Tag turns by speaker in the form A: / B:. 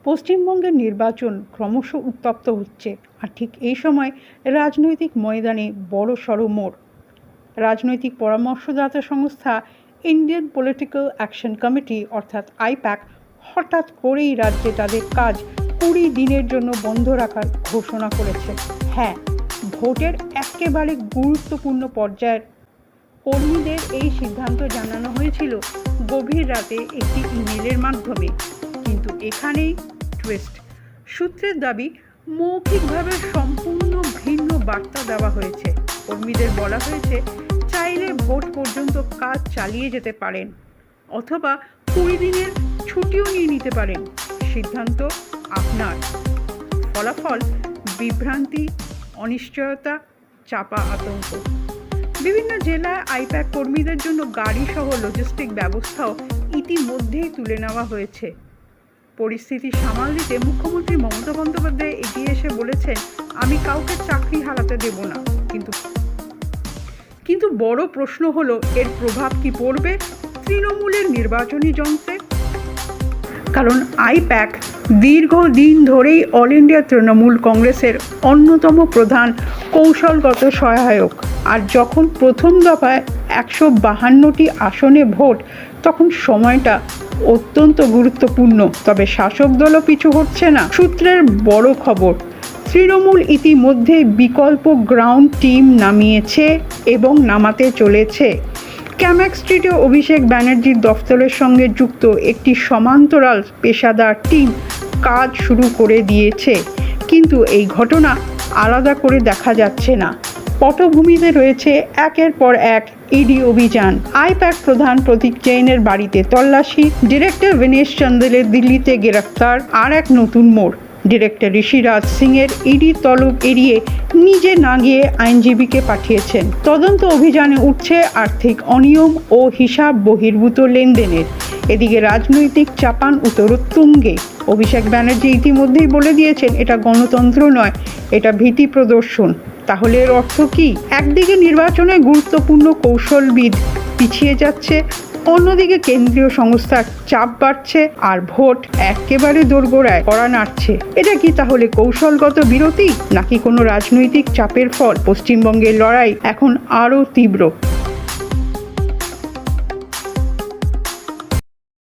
A: পশ্চিমবঙ্গের নির্বাচন ক্রমশ উত্তপ্ত হচ্ছে, আর ঠিক এই সময় রাজনৈতিক ময়দানে বড়সড় মোড়। রাজনৈতিক পরামর্শদাতা সংস্থা ইন্ডিয়ান পলিটিক্যাল অ্যাকশন কমিটি অর্থাৎ আইপ্যাক হঠাৎ করেই রাজ্যে তাদের কাজ 20 দিনের জন্য বন্ধ রাখার ঘোষণা করেছে। হ্যাঁ, ভোটের একেবারে গুরুত্বপূর্ণ পর্যায়ের কর্মীদের এই সিদ্ধান্ত জানানো হয়েছিল গভীর রাতে একটি ইমেলের মাধ্যমে। কিন্তু এখানেই টুইস্ট। সূত্রের দাবি, মৌখিকভাবে সম্পূর্ণ ভিন্ন বার্তা দেওয়া হয়েছে। কর্মীদের বলা হয়েছে চাইলে ভোট পর্যন্ত কাজ চালিয়ে যেতে পারেন, অথবা 20 দিনের ছুটিও নিয়ে নিতে পারেন। সিদ্ধান্ত আপনার। ফলাফল বিভ্রান্তি, অনিশ্চয়তা, চাপা আতঙ্ক। বিভিন্ন জেলায় আইপ্যাক কর্মীদের জন্য গাড়ি সহ লজিস্টিক ব্যবস্থাও ইতিমধ্যেই তুলে নেওয়া হয়েছে। পরিস্থিতি সামাল দিতে মুখ্যমন্ত্রী মমতা বন্দ্যোপাধ্যায় এগিয়ে এসে বলেছেন, আমি কাউকে চাকরি হারাতে দেব না। কিন্তু বড় প্রশ্ন হলো, এর প্রভাব কি পড়বে তৃণমূলের নির্বাচনী যন্ত্রে? কারণ আইপ্যাক দীর্ঘদিন ধরেই অল ইন্ডিয়া তৃণমূল কংগ্রেসের অন্যতম প্রধান কৌশলগত সহায়ক। আর যখন প্রথম দফায় 152টি আসনে ভোট, তখন সময়টা অত্যন্ত গুরুত্বপূর্ণ। তবে শাসক দলও পিছু হচ্ছে না। সূত্রের বড় খবর, তৃণমূল ইতিমধ্যে বিকল্প গ্রাউন্ড টিম নামিয়েছে এবং নামাতে চলেছে। ক্যামাক স্ট্রিটে অভিষেক ব্যানার্জির দফতরের সঙ্গে যুক্ত একটি সমান্তরাল পেশাদার টিম কাজ শুরু করে দিয়েছে। কিন্তু এই ঘটনা আলাদা করে দেখা যাচ্ছে না। পটভূমিতে রয়েছে একের পর এক ইডি অভিযান, আইপ্যাক প্রধান প্রতীক জৈনের বাড়িতে তল্লাশি, ডিরেক্টর বিনেশ চন্দেলের দিল্লিতে গ্রেফতার, আর এক নতুন মোড়। ডিরেক্টর ঋষিরাজ সিংয়ের ইডি তলব এড়িয়ে নিজে না গিয়ে আইনজীবীকে পাঠিয়েছেন। তদন্ত অভিযানে উঠছে আর্থিক অনিয়ম ও হিসাব বহির্ভূত লেনদেনের। এদিকে রাজনৈতিক চাপান উত্তরোত্তুঙ্গে। অভিষেক ব্যানার্জি ইতিমধ্যেই বলে দিয়েছেন, এটা গণতন্ত্র নয়, এটা ভীতি প্রদর্শন। তাহলে এর অর্থ কি? একদিকে নির্বাচনে গুরুত্বপূর্ণ কৌশলবিদ পিছিয়ে যাচ্ছে, অন্যদিকে কেন্দ্রীয় সংস্থার চাপ বাড়ছে, আর ভোট একেবারে দোরগোড়ায় কড়া নাড়ছে। এটা কি তাহলে কৌশলগত বিরতি, নাকি কোনো রাজনৈতিক চাপের ফল? পশ্চিমবঙ্গের লড়াই এখন আরও তীব্র।